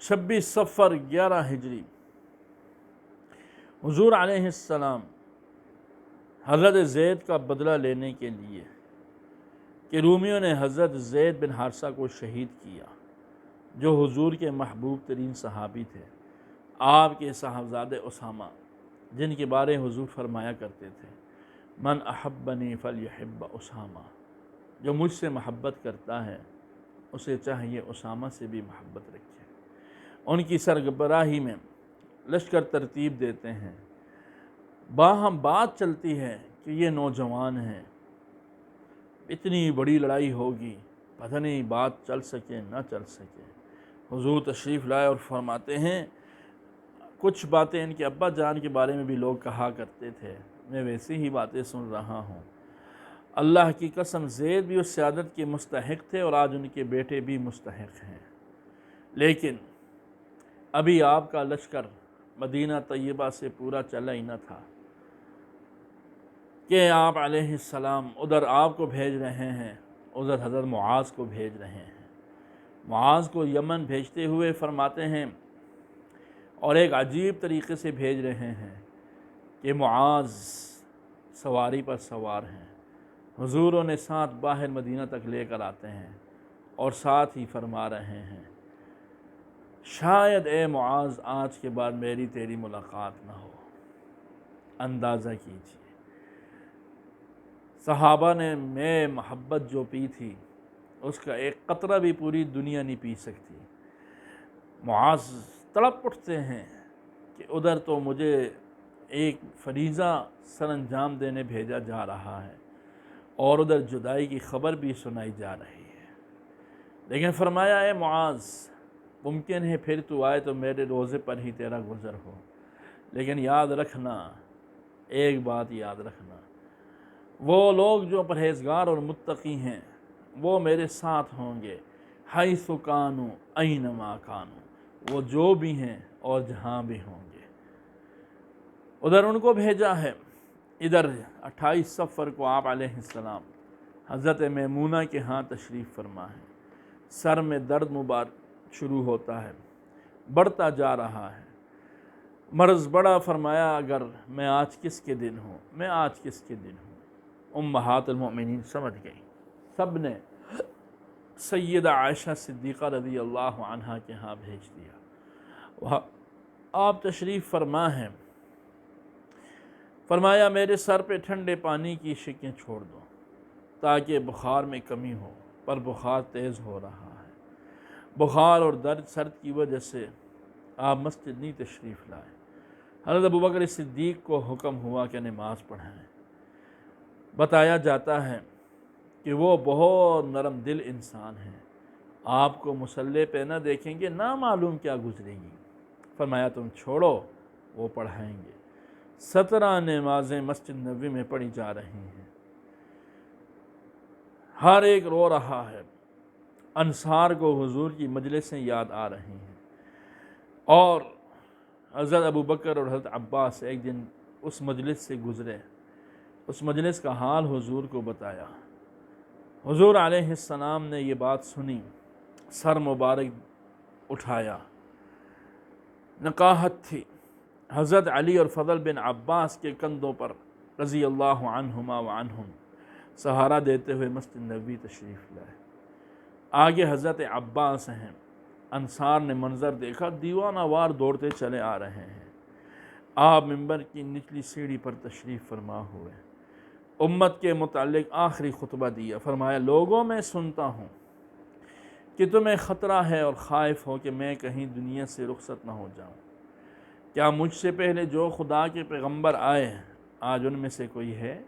26 صفر 11 ہجری حضور علیہ السلام حضرت زید کا بدلہ لینے کے لیے کہ رومیوں نے حضرت زید بن حارثہ کو شہید کیا، جو حضور کے محبوب ترین صحابی تھے، آپ کے صاحبزادے اسامہ، جن کے بارے حضور فرمایا کرتے تھے من احبنی فلیحب اسامہ، جو مجھ سے محبت کرتا ہے اسے چاہیے اسامہ سے بھی محبت رکھے۔ ان کی سربراہی میں لشکر ترتیب دیتے ہیں، باہم بات چلتی ہے کہ یہ نوجوان ہیں، اتنی بڑی لڑائی ہوگی، پتہ نہیں بات چل سکے نہ چل سکے۔ حضور تشریف لائے اور فرماتے ہیں کچھ باتیں ان کے ابا جان کے بارے میں بھی لوگ کہا کرتے تھے، میں ویسی ہی باتیں سن رہا ہوں۔ اللہ کی قسم زید بھی اس سیادت کے مستحق تھے اور آج ان کے بیٹے بھی مستحق ہیں، لیکن ابھی آپ کا لشکر مدینہ طیبہ سے پورا چلا ہی نہ تھا کہ آپ علیہ السلام ادھر آپ کو بھیج رہے ہیں، ادھر حضرت معاذ کو بھیج رہے ہیں۔ معاذ کو یمن بھیجتے ہوئے فرماتے ہیں اور ایک عجیب طریقے سے بھیج رہے ہیں کہ معاذ سواری پر سوار ہیں، حضور نے ساتھ باہر مدینہ تک لے کر آتے ہیں اور ساتھ ہی فرما رہے ہیں شاید اے معاذ آج کے بعد میری تیری ملاقات نہ ہو۔ اندازہ کیجیے صحابہ نے میں محبت جو پی تھی اس کا ایک قطرہ بھی پوری دنیا نہیں پی سکتی۔ معاذ تڑپ اٹھتے ہیں کہ ادھر تو مجھے ایک فریضہ سر انجام دینے بھیجا جا رہا ہے اور ادھر جدائی کی خبر بھی سنائی جا رہی ہے، لیکن فرمایا اے معاذ ممکن ہے پھر تو آئے تو میرے روزے پر ہی تیرا گزر ہو، لیکن یاد رکھنا، ایک بات یاد رکھنا، وہ لوگ جو پرہیزگار اور متقی ہیں وہ میرے ساتھ ہوں گے، حیث کانوا اینما کانوا، وہ جو بھی ہیں اور جہاں بھی ہوں گے۔ ادھر ان کو بھیجا ہے، ادھر 28 صفر کو آپ علیہ السلام حضرت میمونہ کے ہاں تشریف فرما ہے۔ سر میں درد مبارک شروع ہوتا ہے، بڑھتا جا رہا ہے، مرض بڑا، فرمایا اگر میں آج کس کے دن ہوں، میں آج کس کے دن ہوں۔ امہات المؤمنین سمجھ گئیں، سب نے سیدہ عائشہ صدیقہ رضی اللہ عنہا کے ہاں بھیج دیا۔ وہاں آپ تشریف فرما ہیں، فرمایا میرے سر پہ ٹھنڈے پانی کی شکیں چھوڑ دو تاکہ بخار میں کمی ہو، پر بخار تیز ہو رہا ہے۔ بخار اور درد سرد کی وجہ سے آپ مسجد نہیں تشریف لائے۔ حضرت ابوبکر صدیق کو حکم ہوا کہ نماز پڑھائیں۔ بتایا جاتا ہے کہ وہ بہت نرم دل انسان ہیں، آپ کو مصلی پہ نہ دیکھیں گے نہ معلوم کیا گزرے گی۔ فرمایا تم چھوڑو، وہ پڑھائیں گے۔ 17 نمازیں مسجد نبوی میں پڑھی جا رہی ہیں، ہر ایک رو رہا ہے، انصار کو حضور کی مجلسیں یاد آ رہی ہیں، اور حضرت ابوبکر اور حضرت عباس ایک دن اس مجلس سے گزرے، اس مجلس کا حال حضور کو بتایا۔ حضور علیہ السلام نے یہ بات سنی، سر مبارک اٹھایا، نقاہت تھی، حضرت علی اور فضل بن عباس کے کندھوں پر رضی اللہ عنہما وعنہم سہارا دیتے ہوئے مسجد نبوی تشریف لائے۔ آگے حضرت عباس ہیں، انصار نے منظر دیکھا، دیوانہ وار دوڑتے چلے آ رہے ہیں۔ آپ منبر کی نچلی سیڑھی پر تشریف فرما ہوئے، امت کے متعلق آخری خطبہ دیا۔ فرمایا لوگوں میں سنتا ہوں کہ تمہیں خطرہ ہے اور خائف ہو کہ میں کہیں دنیا سے رخصت نہ ہو جاؤں۔ کیا مجھ سے پہلے جو خدا کے پیغمبر آئے آج ان میں سے کوئی ہے؟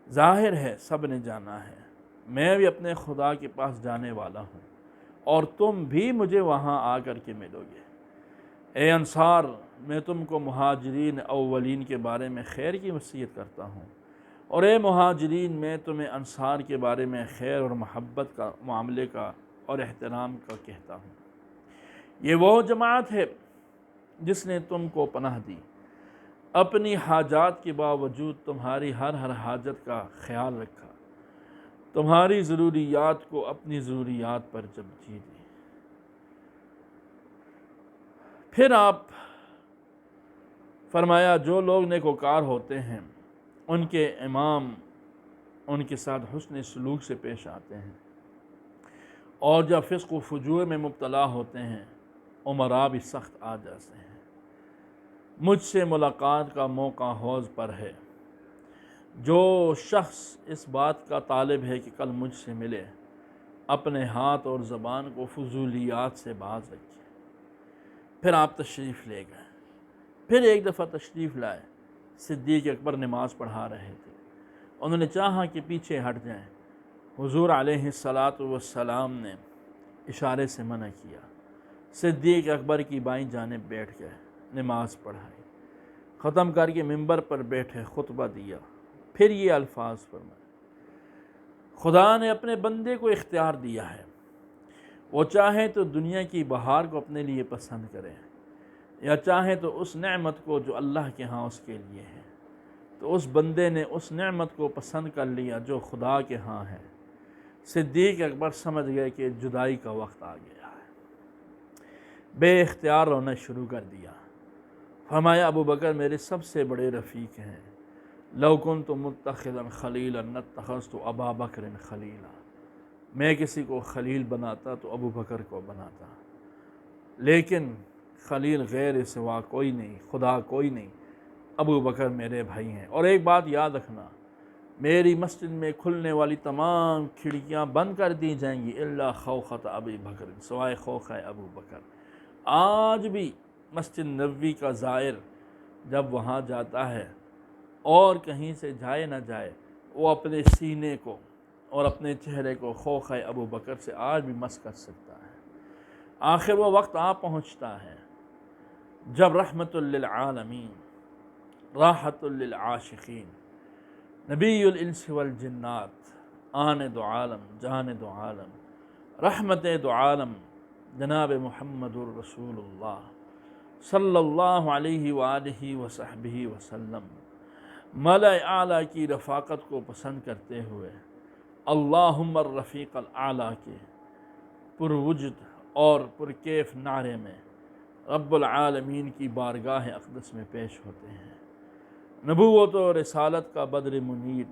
ظاہر ہے سب نے جانا ہے، میں بھی اپنے خدا کے پاس جانے والا ہوں اور تم بھی مجھے وہاں آ کر کے ملو گے۔ اے انصار، میں تم کو مہاجرین اولین کے بارے میں خیر کی وصیت کرتا ہوں، اور اے مہاجرین، میں تمہیں انصار کے بارے میں خیر اور محبت کا معاملے کا اور احترام کا کہتا ہوں۔ یہ وہ جماعت ہے جس نے تم کو پناہ دی، اپنی حاجات کے باوجود تمہاری ہر حاجت کا خیال رکھا، تمہاری ضروریات کو اپنی ضروریات پر جب جی دی۔ پھر آپ فرمایا جو لوگ نیکوکار ہوتے ہیں ان کے امام ان کے ساتھ حسن سلوک سے پیش آتے ہیں، اور جب فسق و فجور میں مبتلا ہوتے ہیں امراء بھی سخت آ جاتے ہیں۔ مجھ سے ملاقات کا موقع حوض پر ہے، جو شخص اس بات کا طالب ہے کہ کل مجھ سے ملے اپنے ہاتھ اور زبان کو فضولیات سے باز رکھے۔ پھر آپ تشریف لے گئے۔ پھر ایک دفعہ تشریف لائے، صدیق اکبر نماز پڑھا رہے تھے، انہوں نے چاہا کہ پیچھے ہٹ جائیں، حضور علیہ السلام نے اشارے سے منع کیا، صدیق اکبر کی بائیں جانب بیٹھ گئے، نماز پڑھائی، ختم کر کے ممبر پر بیٹھے خطبہ دیا، پھر یہ الفاظ فرمائے، خدا نے اپنے بندے کو اختیار دیا ہے، وہ چاہے تو دنیا کی بہار کو اپنے لیے پسند کرے یا چاہے تو اس نعمت کو جو اللہ کے ہاں اس کے لیے ہے، تو اس بندے نے اس نعمت کو پسند کر لیا جو خدا کے ہاں ہے۔ صدیق اکبر سمجھ گئے کہ جدائی کا وقت آ گیا ہے، بے اختیار رونا شروع کر دیا۔ فرمایا ابو بکر میرے سب سے بڑے رفیق ہیں، لو کنت متخذا خلیلا لاتخذت ابا بکر خلیلا، میں کسی کو خلیل بناتا تو ابو بکر کو بناتا، لیکن خلیل غیر سوا کوئی نہیں، خدا کوئی نہیں، ابو بکر میرے بھائی ہیں۔ اور ایک بات یاد رکھنا، میری مسجد میں کھلنے والی تمام کھڑکیاں بند کر دی جائیں گی الا خوخۃ ابی بکر، سوائے خوخہ ابو بکر۔ آج بھی مسجد نبوی کا زائر جب وہاں جاتا ہے اور کہیں سے جائے نہ جائے، وہ اپنے سینے کو اور اپنے چہرے کو خوخہ ابو بکر سے آج بھی مس کر سکتا ہے۔ آخر وہ وقت آ پہنچتا ہے جب رحمت للعالمین، راحت للعاشقین، نبی الانس والجنات، آن دو عالم جان دو عالم، رحمت دو عالم جناب محمد الرسول اللہ صلی اللہ علیہ وآلہ وصحبہ وسلم، ملأ اعلیٰ کی رفاقت کو پسند کرتے ہوئے اللہم الرفیق الاعلیٰ کے پروجد اور پرکیف نعرے میں رب العالمین کی بارگاہ اقدس میں پیش ہوتے ہیں۔ نبوت و رسالت کا بدر منیر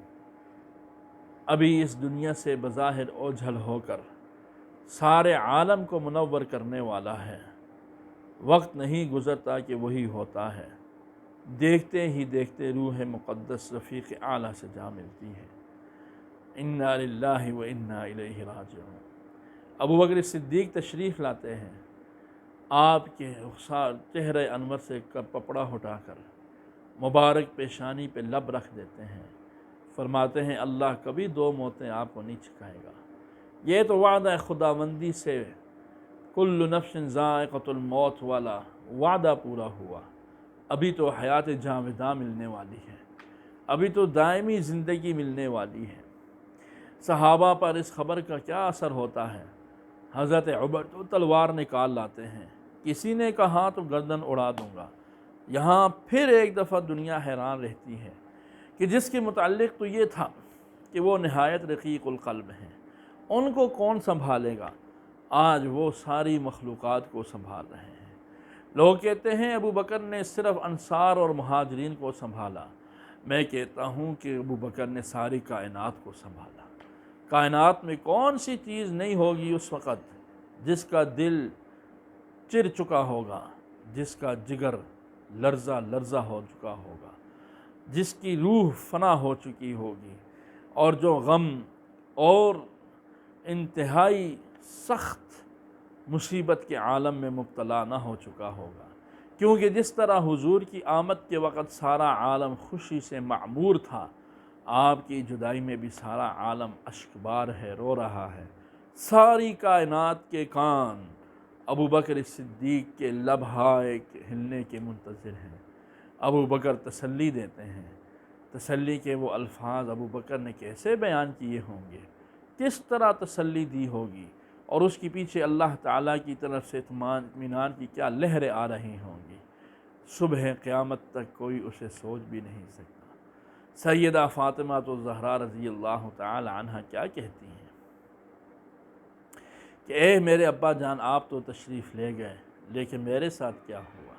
ابھی اس دنیا سے بظاہر اوجھل ہو کر سارے عالم کو منور کرنے والا ہے، وقت نہیں گزرتا کہ وہی ہوتا ہے، دیکھتے ہی دیکھتے روح مقدس رفیق اعلیٰ سے جا ملتی ہے۔ انا للہ و انا الیہ راجعون۔ ابو بکر صدیق تشریف لاتے ہیں، آپ کے رخسار چہرے انور سے کپڑا ہٹا کر مبارک پیشانی پہ لب رکھ دیتے ہیں، فرماتے ہیں اللہ کبھی دو موتیں آپ کو نہیں چکھائے گا۔ یہ تو وعدہ خداوندی سے کل نفس ذائقۃ الموت والا وعدہ پورا ہوا، ابھی تو حیات جاوداں ملنے والی ہے، ابھی تو دائمی زندگی ملنے والی ہے۔ صحابہ پر اس خبر کا کیا اثر ہوتا ہے؟ حضرت عمر تو تلوار نکال لاتے ہیں، کسی نے کہا تو گردن اڑا دوں گا۔ یہاں پھر ایک دفعہ دنیا حیران رہتی ہے کہ جس کے متعلق تو یہ تھا کہ وہ نہایت رقیق القلب ہیں، ان کو کون سنبھالے گا؟ آج وہ ساری مخلوقات کو سنبھال رہے ہیں۔ لوگ کہتے ہیں ابو بکر نے صرف انصار اور مہاجرین کو سنبھالا، میں کہتا ہوں کہ ابو بکر نے ساری کائنات کو سنبھالا۔ کائنات میں کون سی چیز نہیں ہوگی اس وقت جس کا دل چر چکا ہوگا، جس کا جگر لرزہ لرزہ ہو چکا ہوگا، جس کی روح فنا ہو چکی ہوگی، اور جو غم اور انتہائی سخت مصیبت کے عالم میں مبتلا نہ ہو چکا ہوگا، کیونکہ جس طرح حضور کی آمد کے وقت سارا عالم خوشی سے معمور تھا، آپ کی جدائی میں بھی سارا عالم اشک بار ہے، رو رہا ہے۔ ساری کائنات کے کان ابو بکر صدیق کے لبہائے ہلنے کے منتظر ہیں۔ ابو بکر تسلی دیتے ہیں، تسلی کے وہ الفاظ ابو بکر نے کیسے بیان کیے ہوں گے، کس طرح تسلی دی ہوگی، اور اس کے پیچھے اللہ تعالیٰ کی طرف سے اطمینان کی کیا لہریں آ رہی ہوں گی، صبح قیامت تک کوئی اسے سوچ بھی نہیں سکتا۔ سیدہ فاطمہ الزہرا رضی اللہ تعالی عنہ کیا کہتی ہیں کہ اے میرے ابا جان، آپ تو تشریف لے گئے لیکن میرے ساتھ کیا ہوا؟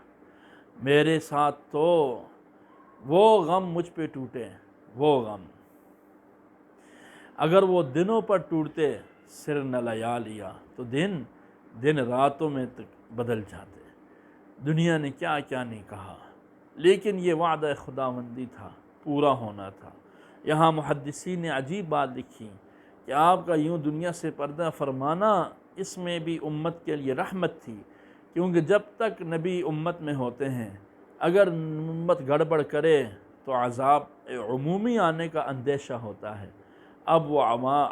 میرے ساتھ تو وہ غم مجھ پہ ٹوٹے، وہ غم اگر وہ دنوں پر ٹوٹتے سر نہ لیالیا، تو دن راتوں میں تک بدل جاتے۔ دنیا نے کیا کیا نہیں کہا، لیکن یہ وعدہ خداوندی تھا، پورا ہونا تھا۔ یہاں محدثین نے عجیب بات لکھی کہ آپ کا یوں دنیا سے پردہ فرمانا، اس میں بھی امت کے لیے رحمت تھی، کیونکہ جب تک نبی امت میں ہوتے ہیں اگر امت گڑبڑ کرے تو عذاب عمومی آنے کا اندیشہ ہوتا ہے۔ اب وہ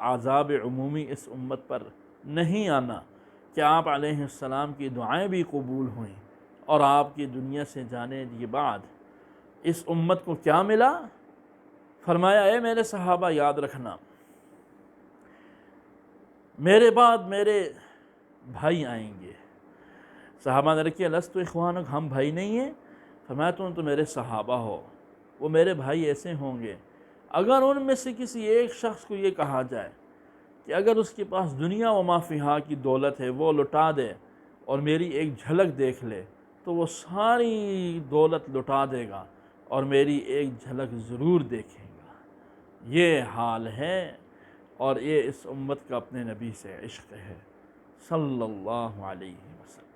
عذاب عمومی اس امت پر نہیں آنا کہ آپ علیہ السلام کی دعائیں بھی قبول ہوئیں، اور آپ کی دنیا سے جانے کے بعد اس امت کو کیا ملا؟ فرمایا اے میرے صحابہ یاد رکھنا، میرے بعد میرے بھائی آئیں گے۔ صحابہ نے رکھی لست اخوانک، ہم بھائی نہیں ہیں؟ فرمایا تم تو میرے صحابہ ہو، وہ میرے بھائی ایسے ہوں گے اگر ان میں سے کسی ایک شخص کو یہ کہا جائے کہ اگر اس کے پاس دنیا و ما فیہا کی دولت ہے وہ لٹا دے اور میری ایک جھلک دیکھ لے تو وہ ساری دولت لٹا دے گا اور میری ایک جھلک ضرور دیکھے گا۔ یہ حال ہے، اور یہ اس امت کا اپنے نبی سے عشق ہے صلی اللہ علیہ وسلم۔